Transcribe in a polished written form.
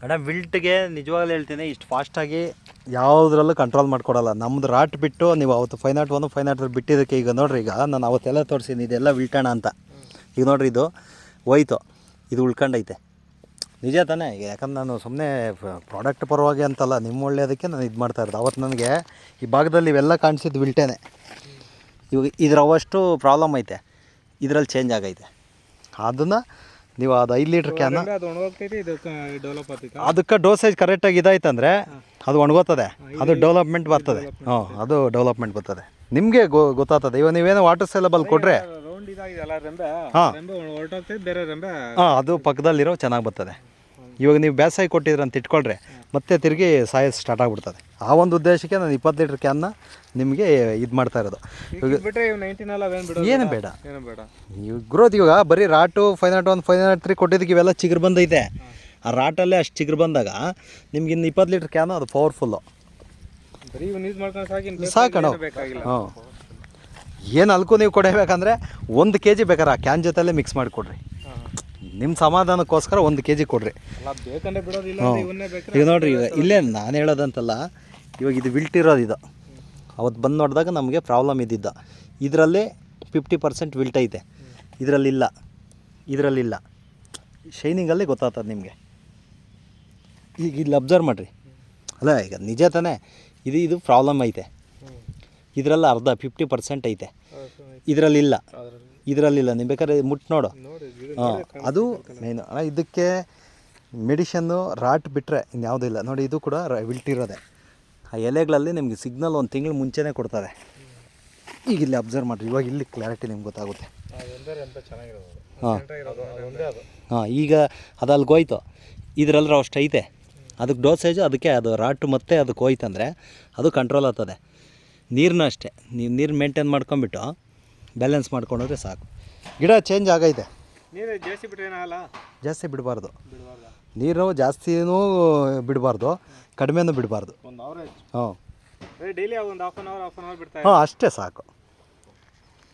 Madam ವಿಲ್ಟ್ಗೆ ನಿಜವಾಗ್ಲೂ ಹೇಳ್ತೀನಿ, ಇಷ್ಟು ಫಾಸ್ಟಾಗಿ ಯಾವುದ್ರಲ್ಲೂ ಕಂಟ್ರೋಲ್ ಮಾಡ್ಕೊಡಲ್ಲ. ನಮ್ಮದು ರಾಟ್ ಬಿಟ್ಟು ನೀವು ಅವತ್ತು 501 503 ಬಿಟ್ಟಿದ್ದಕ್ಕೆ ಈಗ ನೋಡಿರಿ, ಈಗ ನಾನು ಅವತ್ತೆಲ್ಲ ತೋರಿಸಿನಿ ಇದೆಲ್ಲ ವಿಲ್ಟಣ ಅಂತ. ಈಗ ನೋಡಿರಿ ಇದು ಹೋಯ್ತು, ಇದು ಉಳ್ಕೊಂಡೈತೆ. ನಿಜ ತಾನೇ? ಯಾಕಂದ್ರೆ ನಾನು ಸುಮ್ಮನೆ ಪ್ರಾಡಕ್ಟ್ ಪರವಾಗಿ ಅಂತಲ್ಲ, ನಿಮ್ಮ ಒಳ್ಳೆಯದಕ್ಕೆ ನಾನು ಇದು ಮಾಡ್ತಾಯಿರೋದು. ಅವತ್ತು ನನಗೆ ಈ ಭಾಗದಲ್ಲಿ ಇವೆಲ್ಲ ಕಾಣಿಸಿದ್ದು ವಿಲ್ಟೇನೆ. ಇವಾಗ ಇದರವಷ್ಟು ಪ್ರಾಬ್ಲಮ್ ಐತೆ, ಇದರಲ್ಲಿ ಚೇಂಜ್ ಆಗೈತೆ. ಅದನ್ನು ನೀವು ಅದು 5 ಲೀಟ್ರ್ ಕ್ಯಾನ್ ಅದಕ್ಕೆ ಡೋಸೇಜ್ ಕರೆಕ್ಟಾಗಿ ಇದಾಯ್ತಂದರೆ ಅದು ಒಣಗೋತದೆ, ಅದು ಡೆವಲಪ್ಮೆಂಟ್ ಬರ್ತದೆ. ಅದು ಡೆವಲಪ್ಮೆಂಟ್ ಬರ್ತದೆ, ನಿಮಗೆ ಗೊತ್ತಾಗ್ತದೆ. ಇವಾಗ ನೀವೇನೋ ವಾಟರ್ ಸೆಲೆಬಲ್ ಕೊಟ್ಟರೆ ಅದು ಪಕ್ಕದಲ್ಲಿರೋ ಚೆನ್ನಾಗಿ ಬರ್ತದೆ. ಇವಾಗ ನೀವು ಬೇಸಾಯ ಕೊಟ್ಟಿದ್ರೆ ಅಂತ ಇಟ್ಕೊಳ್ರಿ, ಮತ್ತೆ ತಿರುಗಿ ಸಾಯೋದು ಸ್ಟಾರ್ಟ್ ಆಗಿಬಿಡ್ತದೆ. ಆ ಒಂದು ಉದ್ದೇಶಕ್ಕೆ ನಾನು 20 ಲೀಟ್ರ್ ಕ್ಯಾನ್ನ ನಿಮಗೆ ಇದು ಮಾಡ್ತಾ ಇರೋದು. ಏನು ಬೇಡ ನೀವು ಗ್ರೋತ್. ಇವಾಗ ಬರೀ ರಾಟು 501 503 ಕೊಟ್ಟಿದ್ದಕ್ಕೆ ಇವೆಲ್ಲ ಚಿಗುರು ಬಂದೈತೆ. ಆ ರಾಟಲ್ಲೇ ಅಷ್ಟು ಚಿಗುರು ಬಂದಾಗ ನಿಮ್ಗೆ ಇನ್ನು 20 ಲೀಟ್ರ್ ಕ್ಯಾನು ಅದು ಪವರ್ಫುಲ್ಲು ಸಾಕಣ. ಹಾಂ, ಏನು ಅಲ್ಕು ನೀವು ಕೊಡಬೇಕಂದ್ರೆ 1 kg ಬೇಕಾರೆ ಆ ಕ್ಯಾನ್ ಜೊತೆಲೇ ಮಿಕ್ಸ್ ಮಾಡಿಕೊಡ್ರಿ. ನಿಮ್ಮ ಸಮಾಧಾನಕ್ಕೋಸ್ಕರ 1 kg ಕೊಡ್ರಿ. ಈಗ ನೋಡಿರಿ, ಈಗ ಇಲ್ಲೇ ನಾನು ಹೇಳೋದಂತಲ್ಲ, ಇವಾಗ ಇದು ವಿಲ್ಟ್ ಇರೋದು. ಇದು ಅವತ್ತು ಬಂದು ನೋಡಿದಾಗ ನಮಗೆ ಪ್ರಾಬ್ಲಮ್ ಇದ್ದಿದ್ದ. ಇದರಲ್ಲಿ 50% ವಿಲ್ಟ್ ಐತೆ, ಇದರಲ್ಲಿಲ್ಲ. ಶೈನಿಂಗಲ್ಲಿ ಗೊತ್ತಾಗ್ತದೆ ನಿಮಗೆ. ಈಗ ಇಲ್ಲಿ ಅಬ್ಸರ್ವ್ ಮಾಡಿರಿ. ಅಲ್ಲ, ಈಗ ನಿಜ ತಾನೇ? ಇದು ಪ್ರಾಬ್ಲಮ್ ಐತೆ. ಇದರಲ್ಲಿ ಅರ್ಧ 50% ಐತೆ, ಇದರಲ್ಲಿಲ್ಲ. ನೀವು ಬೇಕಾದ್ರೆ ಮುಟ್ಟು ನೋಡು. ಹಾಂ, ಅದು ಮೇನು. ಇದಕ್ಕೆ ಮೆಡಿಷನ್ನು ರಾಟ್ ಬಿಟ್ಟರೆ ಇನ್ಯಾವುದೂ ಇಲ್ಲ. ನೋಡಿ, ಇದು ಕೂಡ ವಿಲ್ಟ್ ಇರೋದೆ. ಆ ಎಲೆಗಳಲ್ಲಿ ನಿಮಗೆ ಸಿಗ್ನಲ್ 1 ತಿಂಗಳು ಮುಂಚೆನೇ ಕೊಡ್ತದೆ. ಈಗ ಇಲ್ಲಿ ಅಬ್ಸರ್ವ್ ಮಾಡಿರಿ, ಇವಾಗ ಇಲ್ಲಿ ಕ್ಲಾರಿಟಿ ನಿಮ್ಗೆ ಗೊತ್ತಾಗುತ್ತೆ. ಹಾಂ, ಈಗ ಅದು ಅಲ್ಲಿಗೆ ಹೋಯ್ತು, ಇದರಲ್ಲರೂ ಅಷ್ಟು ಐತೆ. ಅದಕ್ಕೆ ಡೋಸೇಜು ಅದಕ್ಕೆ ಅದು ರಾಟು ಮತ್ತು ಅದಕ್ಕೆ ಹೋಯ್ತಂದರೆ ಅದು ಕಂಟ್ರೋಲ್ ಆಗ್ತದೆ. ನೀರನ್ನ ಅಷ್ಟೇ, ನೀವು ನೀರು ಮೇಂಟೈನ್ ಮಾಡ್ಕೊಂಬಿಟ್ಟು ಬ್ಯಾಲೆನ್ಸ್ ಮಾಡ್ಕೊಂಡ್ರೆ ಸಾಕು. ಗಿಡ ಚೇಂಜ್ ಆಗೈತೆ. ಜಾಸ್ತಿ ಬಿಡಬಾರ್ದು, ನೀರು ಜಾಸ್ತಿನೂ ಬಿಡಬಾರ್ದು, ಕಡಿಮೆನೂ ಬಿಡಬಾರ್ದು. ಹಾಂ, ಡೈಲಿ ಒಂದು ಹಾಫ್ ಆನ್ ಅವರ್ ಹಾಂ, ಅಷ್ಟೇ ಸಾಕು.